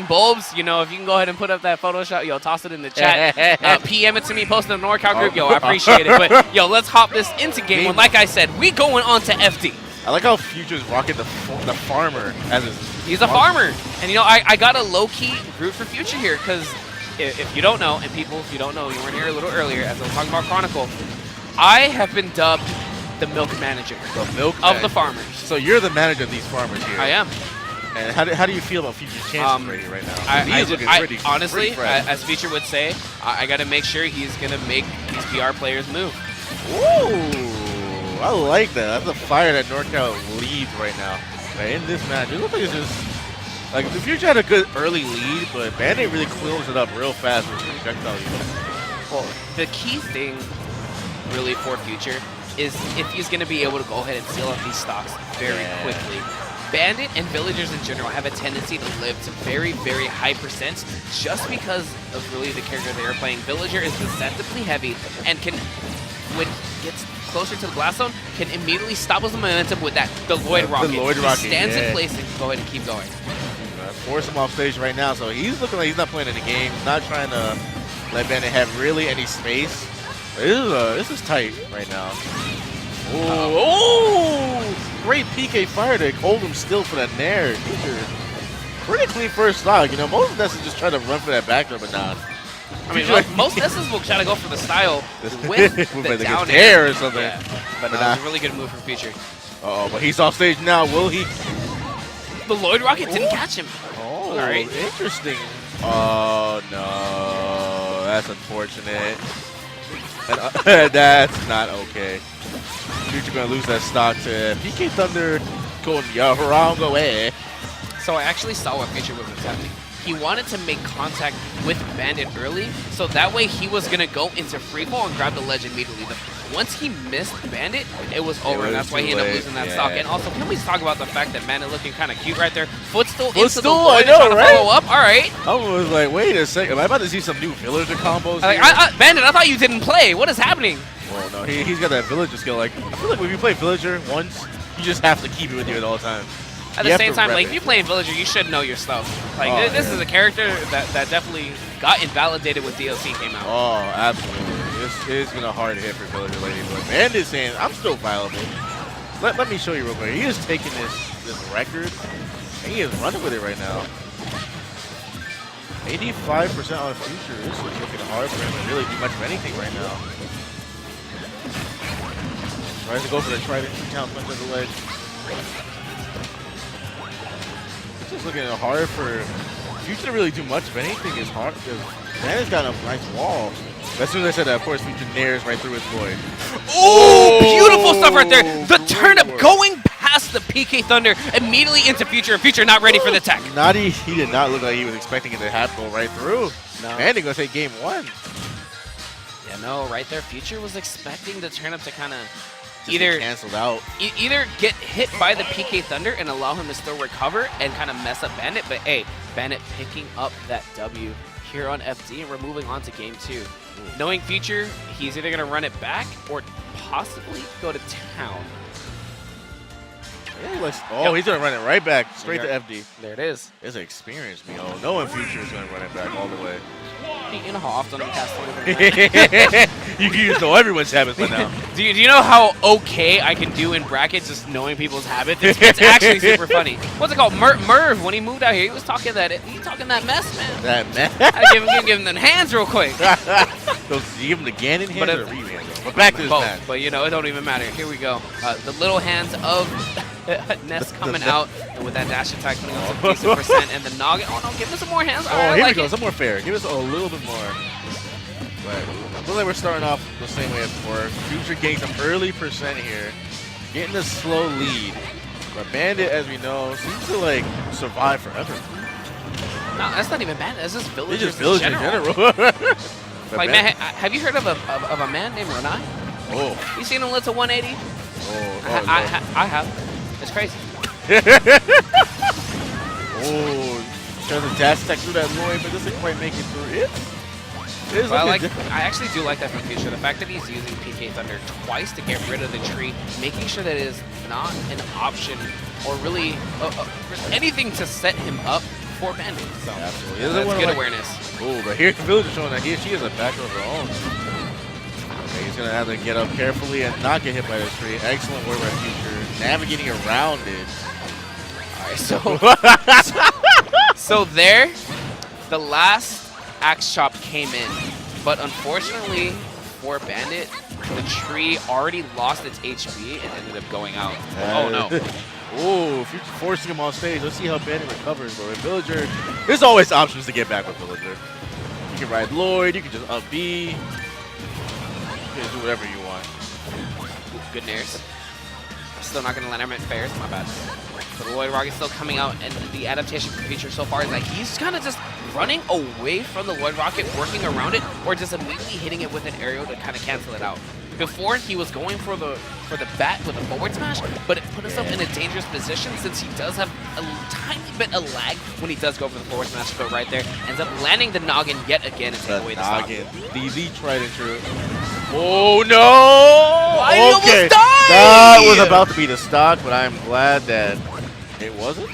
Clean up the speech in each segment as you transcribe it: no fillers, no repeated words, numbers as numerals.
Bulbs, you know, if you can go ahead and put up that Photoshop, yo, toss it in the chat. PM it to me, post it in the NorCal group. Yo, I appreciate it. But, yo, let's hop this into game one. Like I said, we going on to FD. I like how FuTure's rocking the farmer as his... He's a farmer. And, you know, I got a low-key root for FuTure here because if you don't know, and people, if you don't know, you weren't here a little earlier as I was talking about Chronicle, I have been dubbed the milk manager of the farmers. So you're the manager of these farmers here. I am. And how do you feel about FuTure's chances right now? Honestly, as FuTure would say, I got to make sure he's going to make these PR players move. Ooh, I like that. That's a fire that NorCal leads right now. In this match, it looks like it's just like the FuTure had a good early lead, but BaNdt really closed it up real fast with his projectile units. Well, the key thing really for FuTure is if he's going to be able to go ahead and seal up these stocks very quickly. BaNdt and villagers in general have a tendency to live to very, very high percents just because of really the character they are playing. Villager is deceptively heavy and can, when he gets closer to the blast zone, can immediately stop his momentum with that Lloyd rocket. He stands in place and can go ahead and keep going. Force him off stage right now, so he's looking like he's not playing any game. He's not trying to let BaNdt have really any space. This is tight right now. Oh, great PK fire to hold him still for that nair. Pretty clean first stock. You know, most of Ness is just trying to run for that back throw, but not. I mean, most Nesses will try to go for the style with the down air or something. Yeah. But no, it's a really good move from FuTure. Uh-oh, but he's off stage now. Will he? The Lloyd rocket didn't catch him. Oh, all right. Interesting. Oh, no. That's unfortunate. That's not okay. FuTure gonna lose that stock to PK Thunder going the wrong way. So I actually saw what FuTure was attempting. He wanted to make contact with BaNdt early, so that way he was gonna go into freefall and grab the ledge immediately. Once he missed BaNdt, it was over, and that's why he ended up losing that stock. And also, can we talk about the fact that BaNdt looking kind of cute right there? Footstool into the Lloyd, trying to follow up. All right. I was like, wait a second, am I about to see some new villager combos? Like, BaNdt, I thought you didn't play. What is happening? Well, no, he's got that villager skill. Like, I feel like when you play villager once, you just have to keep it with you at all times. At the same time, like, if you're playing villager, you should know your stuff. Like, this is a character that definitely got invalidated when DLC came out. Oh, absolutely. This is going to hard hit for villager lady. But BaNdt is saying, I'm still viable. Let me show you real quick. He is taking this record, and he is running with it right now. 85% on FuTure. This is looking hard for him to really do much of anything right now. Tries to go for the trident count punch on the ledge. It's just looking hard for FuTure to really do much of anything. Is hard because BaNdt's got a nice wall. As soon as I said that, of course, FuTure nairs right through his Lloyd. Oh, beautiful stuff right there. The turnip going past the PK Thunder immediately into FuTure. FuTure not ready for the tech. He did not look like he was expecting it to go right through. No. BaNdt gonna take game one. Yeah, no, right there. FuTure was expecting the turnip to kind of either canceled out, either get hit by the PK Thunder and allow him to still recover and kind of mess up BaNdt. But hey, BaNdt picking up that W here on FD, and we're moving on to game two. Knowing FuTure, he's either going to run it back or possibly go to town. Oh, he's going to run it right back, straight to FD. There it is. It's an experience, knowing FuTure is going to run it back all the way. You know how often I'm casting You just know everyone's habits by now. Do you know how okay I can do in brackets just knowing people's habits? It's actually super funny. What's it called? Merv, when he moved out here, he was talking that mess, man. That mess? I give him the hands real quick. So you give him the Ganon hands or the Ryu hands? But back to this match. But it don't even matter. Here we go. The little hands of Ness coming out, and with that dash attack putting up some decent percent, and the noggin. Oh no, give us some more hands. All right, here we go. Some more fair. Give us a little bit more. But I feel like we're starting off the same way as before. FuTure getting some early percent here, getting a slow lead. But BaNdt, as we know, seems to like survive forever. No, that's not even BaNdt. That's just villagers. It's just villagers in general. Like, man, have you heard of a man named Renai? Oh. You seen him live to 180? Oh, I have. It's crazy. Tries to dash attack through that Lloyd, but doesn't quite make it through it. I actually do like that from FuTure. The fact that he's using PK Thunder twice to get rid of the tree, making sure that it is not an option or really anything to set him up for BaNdt. So Absolutely. that's good awareness. Oh, but here Villager showing that she has a backer of her own. Okay, he's going to have to get up carefully and not get hit by the tree. Excellent work by FuTure, navigating around it. All right, so there, the last axe chop came in, but unfortunately for BaNdt, the tree already lost its HP and ended up going out. Oh no. Oh, FuTure forcing him on stage. Let's see how BaNdt recovers. But with Villager, there's always options to get back with Villager. You can ride Lloyd, you can just up B. You can do whatever you want. Ooh, good nairs. Still not going to land him at fairs, my bad. But the Lloyd Rocket still coming out, and the adaptation for FuTure so far is like he's kind of just running away from the Lloyd Rocket, working around it, or just immediately hitting it with an aerial to kind of cancel it out. Before, he was going for the bat with a forward smash, but it put himself in a dangerous position since he does have a tiny bit of lag when he does go for the forward smash. But right there, ends up landing the noggin yet again and take away the stock. DZ tried and true. Oh no! Why he almost died? That was about to be the stock, but I'm glad that it wasn't.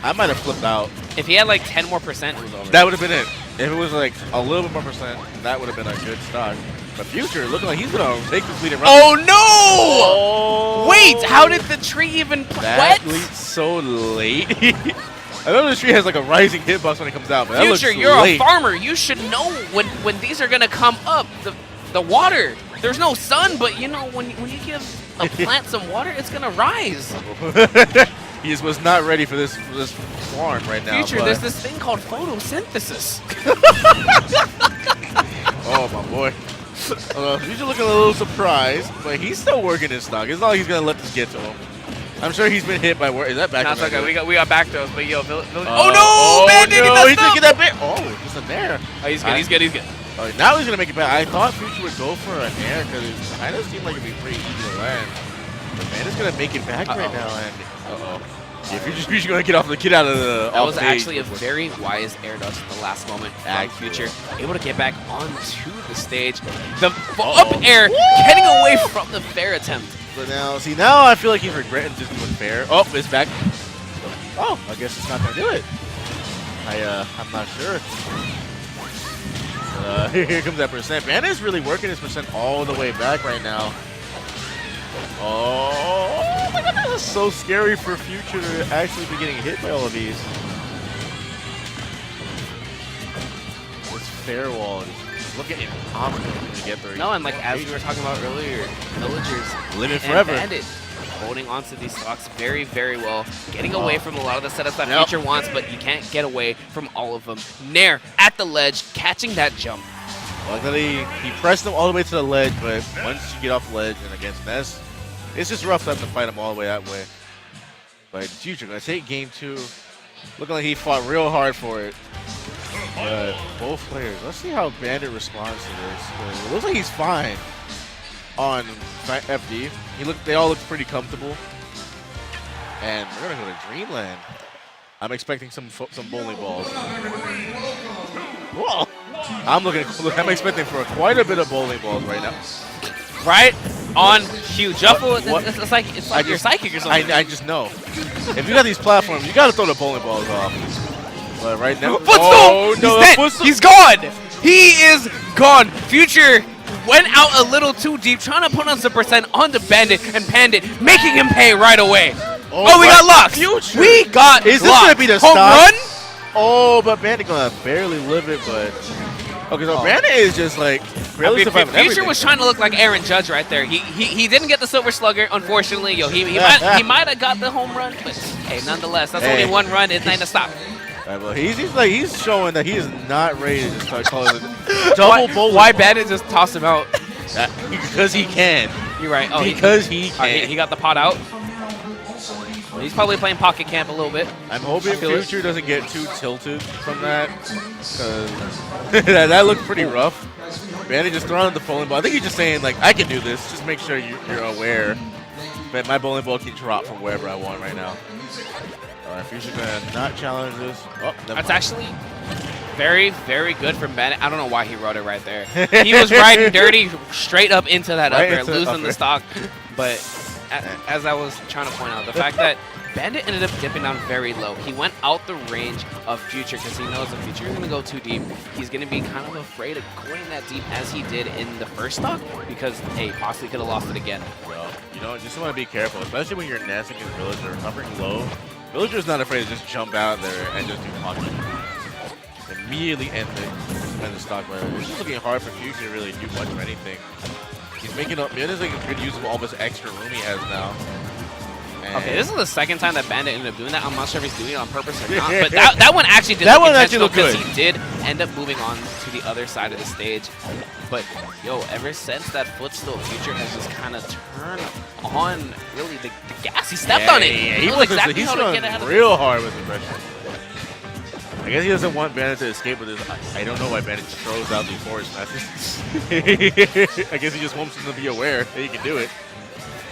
I might have flipped out. If he had like 10 more percent, it was over. That would have been it. If it was like a little bit more percent, that would have been a good stock. But FuTure looking like he's gonna take this lead and run. Oh no! Oh. Wait, how did the tree even that leads so late? I know the tree has like a rising hitbox when it comes out, but that looks FuTure, you're late. a farmer. You should know when these are gonna come up. The water. There's no sun, but you know when you give a plant some water, it's gonna rise. He just was not ready for this farm right now. FuTure, there's this thing called photosynthesis. Oh my boy. FuTure looking a little surprised, but he's still working his stock. It's not like he's gonna let this get to him. I'm sure he's been hit by where is that back? That's okay. We got back throws, but yo, oh no, oh man, did no, he he didn't get that bit. Oh, just a nair. Oh, he's good. Now he's gonna make it back. I thought FuTure would go for an air because it kind of seemed like it'd be pretty easy to land. But man, it's gonna make it back right now, and yeah, FuTure's gonna get out of the. That was actually a very wise air dodge at the last moment from FuTure, able to get back onto the stage. The up air getting away from the fair attempt. But now I feel like he's regretting just doing fair. Oh, it's back. Oh, I guess it's not gonna do it. I'm not sure. Here comes that percent. BaNdt is really working his percent all the way back right now. Oh my god, that is so scary for FuTure to actually be getting hit by all of these. This fair wall is looking impossible to get through. No, and like as we were talking about earlier, Villagers living forever. BaNdt holding onto these stocks very, very well, getting away from a lot of the setups that FuTure wants, but you can't get away from all of them. Nair at the ledge, catching that jump. Luckily, he pressed him all the way to the ledge, but once you get off the ledge and against Ness, it's just rough to have to fight him all the way that way. But FuTure gonna take game 2. Looking like he fought real hard for it. But both players, let's see how BaNdt responds to this. It looks like he's fine on FD. They all look pretty comfortable. And we're gonna go to Dreamland. I'm expecting some bowling balls. Whoa! I'm expecting for quite a bit of bowling balls right now. Right on cue. Juffle, it's like you're psychic or something. I just know. If you got these platforms, you gotta throw the bowling balls off. But right now, he's gone. He is gone. FuTure went out a little too deep, trying to put on some percent onto BaNdt, and BaNdt making him pay right away. Oh, we got locked. FuTure. We got Is this locked. gonna be the home stop? run? Oh, but BaNdt gonna barely live it, but okay, so BaNdt is just like barely surviving everything. FuTure was trying to look like Aaron Judge right there. He didn't get the Silver Slugger, unfortunately. Yo, he might have got the home run, but hey, nonetheless, that's only one run. It's not a stop. Right, well, he's showing that he is not ready to just start calling it double bowling. Why BaNdt just tossed him out? Because he can. You're right. Oh, because he can. He got the pot out. He's probably playing Pocket Camp a little bit. I'm hoping FuTure doesn't get too tilted from that, because that looked pretty rough. BaNdt just throwing the bowling ball. I think he's just saying, like, I can do this. Just make sure you're aware that my bowling ball can drop from wherever I want right now. All right, FuTure gonna not challenge this. Oh, that's actually very, very good from BaNdt. I don't know why he wrote it right there. He was riding dirty straight up into that up air, losing the stock. But as I was trying to point out, the fact that BaNdt ended up dipping down very low. He went out the range of FuTure because he knows if FuTure is going to go too deep, he's going to be kind of afraid of going that deep as he did in the first stock because, hey, possibly could have lost it again. Well, you know, just want to be careful, especially when you're Ness against Villager, hovering low. Villager's not afraid to just jump out there and just do pocket. Immediately end the stock. But it's just looking hard for FuTure to really do much of anything. He's making up. BaNdt is like a good use of all this extra room he has now. Okay, this is the second time that BaNdt ended up doing that. I'm not sure if he's doing it on purpose or not, but that one actually did look intentional because he did end up moving on to the other side of the stage. But, yo, ever since that footstool, FuTure has just kind of turned on, really, the gas. He stepped on it. Yeah, he knows exactly how to get ahead of it. Real hard with the pressure. I guess he doesn't want BaNdt to escape with this. I don't know why BaNdt throws out these forward smashes. I guess he just wants him to be aware that he can do it.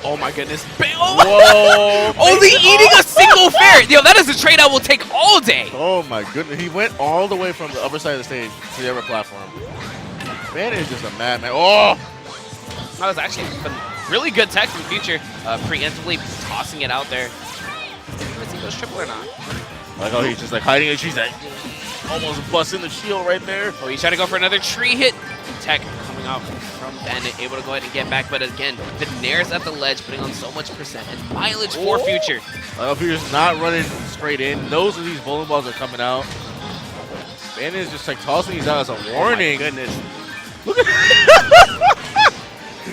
Oh my goodness. Whoa! Only eating a single fair! Yo, that is a trade I will take all day! Oh my goodness. He went all the way from the upper side of the stage to the upper platform. BaNdt is just a madman. Oh! That was actually really good tech from FuTure. Preemptively tossing it out there. Let's see if it goes triple or not. I like how he's just like hiding it. She's like almost busting the shield right there. Oh, he's trying to go for another tree hit. Tech coming out from BaNdt, able to go ahead and get back. But again, the Nair's at the ledge, putting on so much percent and mileage for FuTure. I hope FuTure's not running straight in. Knows that these bowling balls are coming out. BaNdt is just like tossing these out as a warning. Oh my goodness. Look at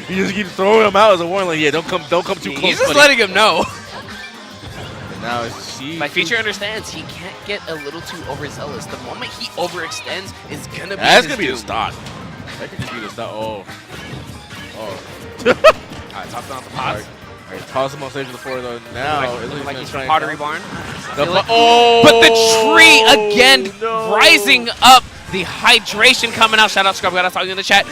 he just keeps throwing them out as a warning. Like, yeah, don't come too close. He's just letting him know. And now it's My FuTure understands he can't get a little too overzealous. The moment he overextends is gonna be that's gonna be doom. the stock. That could just be the stock. Oh. Alright, toss down the pots. Alright, toss him on stage to the floor though. Now Like he's from trying Pottery Barn. oh! But the tree again no. rising up. The hydration coming out. Shout out Scrub God, I saw you in the chat.